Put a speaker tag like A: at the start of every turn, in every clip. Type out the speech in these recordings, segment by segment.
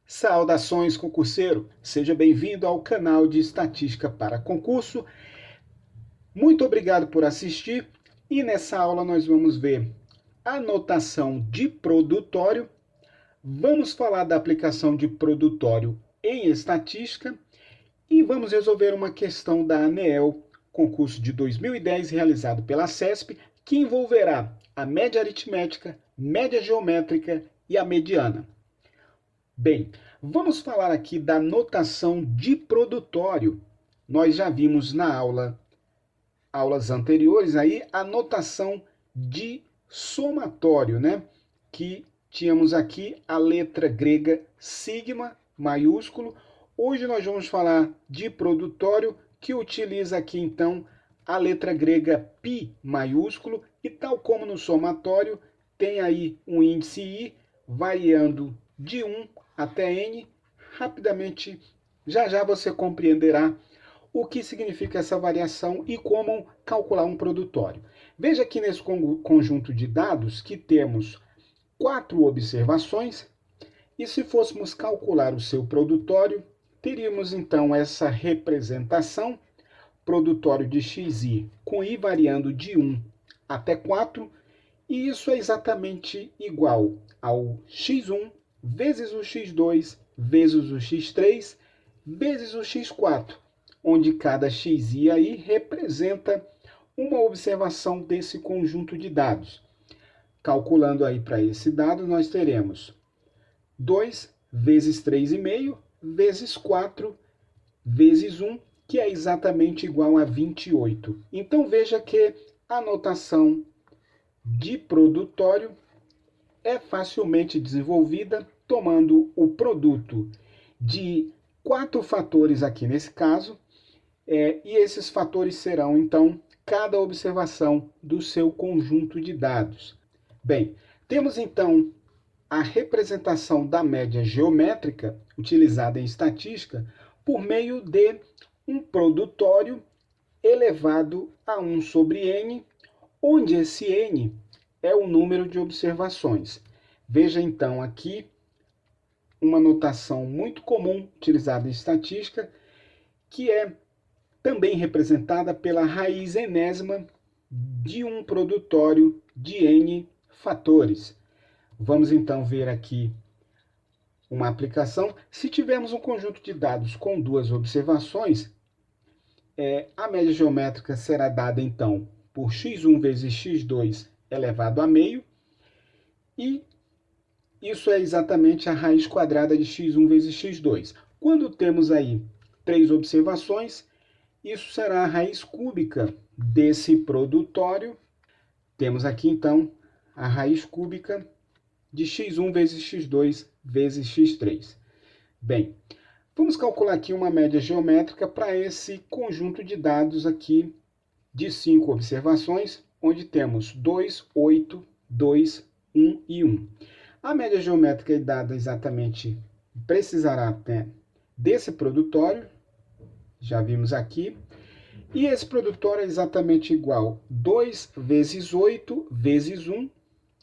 A: Saudações, concurseiro! Seja bem-vindo ao canal de Estatística para Concurso. Muito obrigado por assistir e nessa aula nós vamos ver a notação de produtório, vamos falar da aplicação de produtório em estatística e vamos resolver uma questão da ANEEL, concurso de 2010 realizado pela CESP, que envolverá a média aritmética, média geométrica e a mediana. Bem, vamos falar aqui da notação de produtório. Nós já vimos na aulas anteriores aí a notação de somatório, né? Que tínhamos aqui a letra grega sigma maiúsculo. Hoje nós vamos falar de produtório, que utiliza aqui então a letra grega π maiúsculo, e tal como no somatório, tem aí um índice i variando de 1 até n. Rapidamente, já você compreenderá o que significa essa variação e como calcular um produtório. Veja aqui nesse conjunto de dados que temos 4 observações, e se fôssemos calcular o seu produtório, teríamos então essa representação, produtório de xi com i variando de 1 até 4, e isso é exatamente igual ao x1 vezes o x2 vezes o x3 vezes o x4, onde cada xi aí representa uma observação desse conjunto de dados. Calculando aí para esse dado, nós teremos 2 vezes 3,5 vezes 4 vezes 1, que é exatamente igual a 28. Então veja que a notação de produtório é facilmente desenvolvida tomando o produto de 4 fatores aqui nesse caso, e esses fatores serão então cada observação do seu conjunto de dados. Bem, temos então a representação da média geométrica utilizada em estatística por meio de um produtório elevado a 1 sobre n, onde esse n é o número de observações. Veja então aqui uma notação muito comum utilizada em estatística, que é também representada pela raiz enésima de um produtório de n fatores. Vamos então ver aqui uma aplicação. Se tivermos um conjunto de dados com 2 observações, a média geométrica será dada então por x1 vezes x2 elevado a meio, e isso é exatamente a raiz quadrada de x1 vezes x2. Quando temos aí 3 observações, isso será a raiz cúbica desse produtório. Temos aqui então a raiz cúbica de x1 vezes x2 vezes x3. Bem, vamos calcular aqui uma média geométrica para esse conjunto de dados aqui de 5 observações, onde temos 2, 8, 2, 1 e 1. A média geométrica é dada exatamente, precisará até desse produtório, já vimos aqui, e esse produtório é exatamente igual a 2 vezes 8 vezes 1,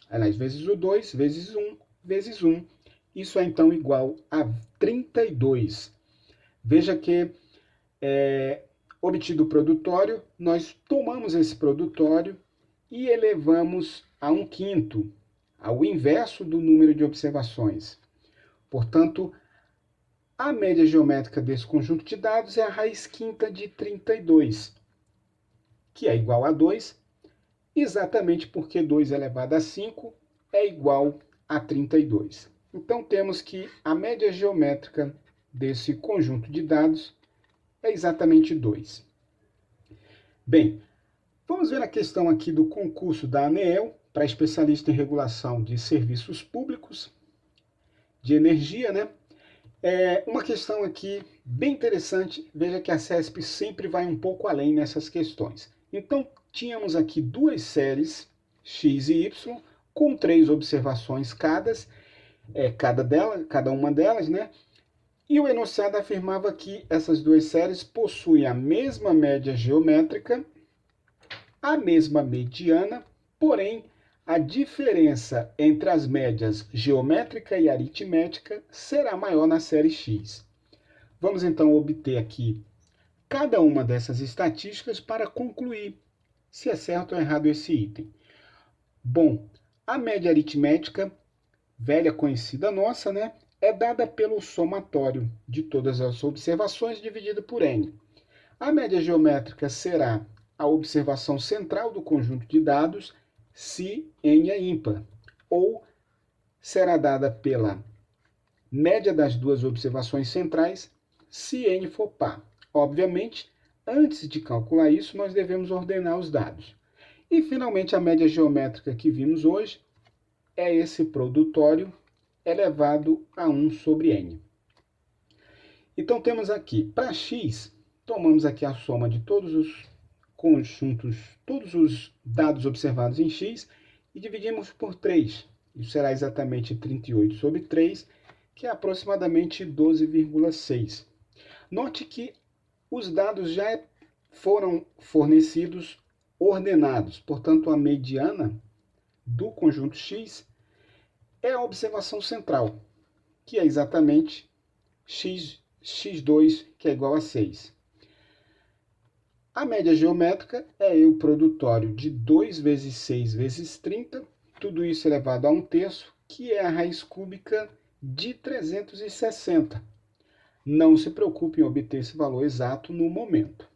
A: aliás, vezes o 2 vezes 1 vezes 1. Isso é então igual a 32. Veja que obtido o produtório, nós tomamos esse produtório e elevamos a 1/5, ao inverso do número de observações. Portanto, a média geométrica desse conjunto de dados é a raiz quinta de 32, que é igual a 2, exatamente porque 2 elevado a 5 é igual a 32. Então, temos que a média geométrica desse conjunto de dados é exatamente 2. Bem, vamos ver a questão aqui do concurso da ANEEL, para especialista em regulação de serviços públicos, de energia, né? Uma questão aqui bem interessante. Veja que a CESP sempre vai um pouco além nessas questões. Então, tínhamos aqui 2 séries, x e y, com 3 observações cada uma delas, né? E o enunciado afirmava que essas 2 séries possuem a mesma média geométrica, a mesma mediana, porém, a diferença entre as médias geométrica e aritmética será maior na série X. Vamos então obter aqui cada uma dessas estatísticas para concluir se é certo ou errado esse item. Bom, a média aritmética, velha conhecida nossa, né, é dada pelo somatório de todas as observações dividido por n. A média geométrica será a observação central do conjunto de dados se n é ímpar, ou será dada pela média das duas observações centrais se n for par. Obviamente, antes de calcular isso, nós devemos ordenar os dados. E, finalmente, a média geométrica que vimos hoje é esse produtório elevado a 1 sobre n. Então, temos aqui, para x, tomamos aqui a soma de todos os conjuntos, todos os dados observados em x e dividimos por 3. Isso será exatamente 38 sobre 3, que é aproximadamente 12,6. Note que os dados já foram fornecidos ordenados, portanto, a mediana do conjunto x é a observação central, que é exatamente x2, que é igual a 6. A média geométrica é o produtório de 2 vezes 6 vezes 30, tudo isso elevado a 1/3, que é a raiz cúbica de 360. Não se preocupe em obter esse valor exato no momento.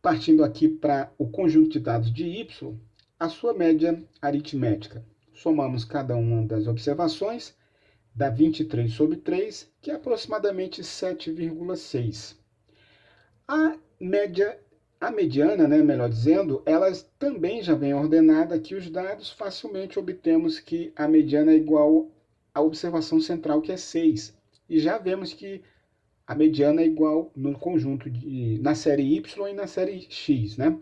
A: Partindo aqui para o conjunto de dados de y, a sua média aritmética. Somamos cada uma das observações, dá 23 sobre 3, que é aproximadamente 7,6. A mediana, né, melhor dizendo, elas também já vem ordenada aqui os dados, facilmente obtemos que a mediana é igual à observação central, que é 6. E já vemos que a mediana é igual no conjunto na série Y e na série X, né?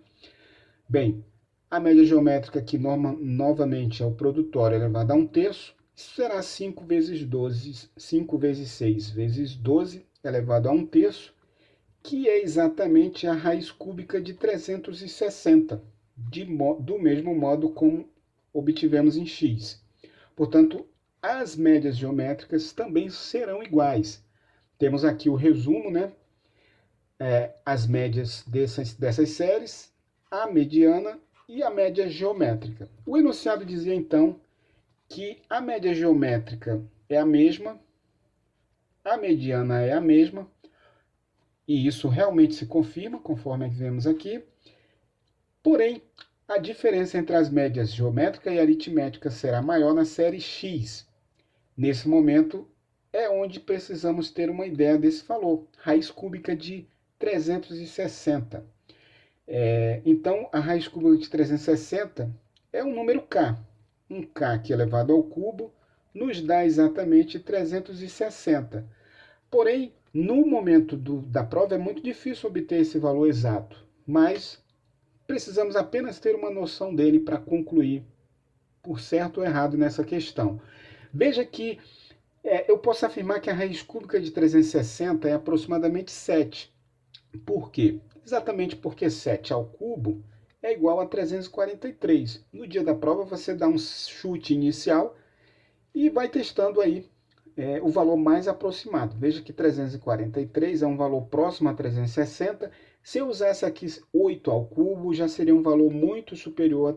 A: Bem, a média geométrica aqui novamente é o produtório elevado a 1/3. Isso será 5 vezes 12, 5 vezes 6 vezes 12 elevado a 1/3, que é exatamente a raiz cúbica de 360, do mesmo modo como obtivemos em x. Portanto, as médias geométricas também serão iguais. Temos aqui o resumo, né? As médias dessas séries, a mediana e a média geométrica. O enunciado dizia, então, que a média geométrica é a mesma, a mediana é a mesma, e isso realmente se confirma, conforme vemos aqui. Porém, a diferença entre as médias geométrica e aritmética será maior na série X. Nesse momento, é onde precisamos ter uma ideia desse valor, raiz cúbica de 360. Então, a raiz cúbica de 360 é um número k. Um k que elevado ao cubo nos dá exatamente 360. Porém, no momento da prova é muito difícil obter esse valor exato, mas precisamos apenas ter uma noção dele para concluir por certo ou errado nessa questão. Veja que eu posso afirmar que a raiz cúbica de 360 é aproximadamente 7. Por quê? Exatamente porque 7 ao cubo é igual a 343. No dia da prova você dá um chute inicial e vai testando aí o valor mais aproximado. Veja que 343 é um valor próximo a 360. Se eu usasse aqui 8 ao cubo, já seria um valor muito superior a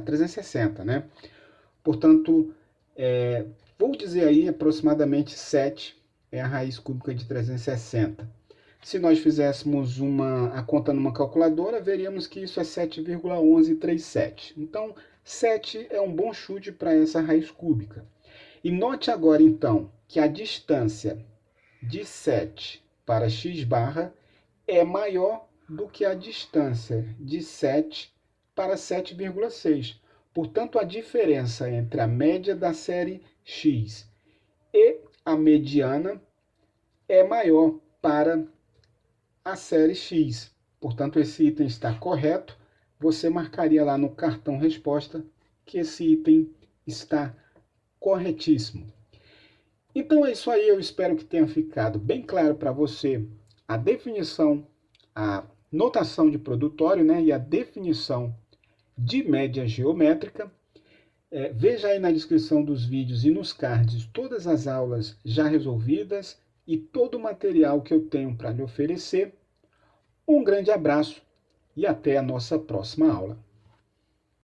A: 360, né? Portanto, vou dizer aí aproximadamente 7 é a raiz cúbica de 360. Se nós fizéssemos a conta numa calculadora, veríamos que isso é 7,1137. Então, 7 é um bom chute para essa raiz cúbica. E note agora, então, que a distância de 7 para x barra é maior do que a distância de 7 para 7,6. Portanto, a diferença entre a média da série x e a mediana é maior para a série x. Portanto, esse item está correto. Você marcaria lá no cartão resposta que esse item está corretíssimo. Então é isso aí, eu espero que tenha ficado bem claro para você a definição, a notação de produtório, né, e a definição de média geométrica. Veja aí na descrição dos vídeos e nos cards todas as aulas já resolvidas e todo o material que eu tenho para lhe oferecer. Um grande abraço e até a nossa próxima aula.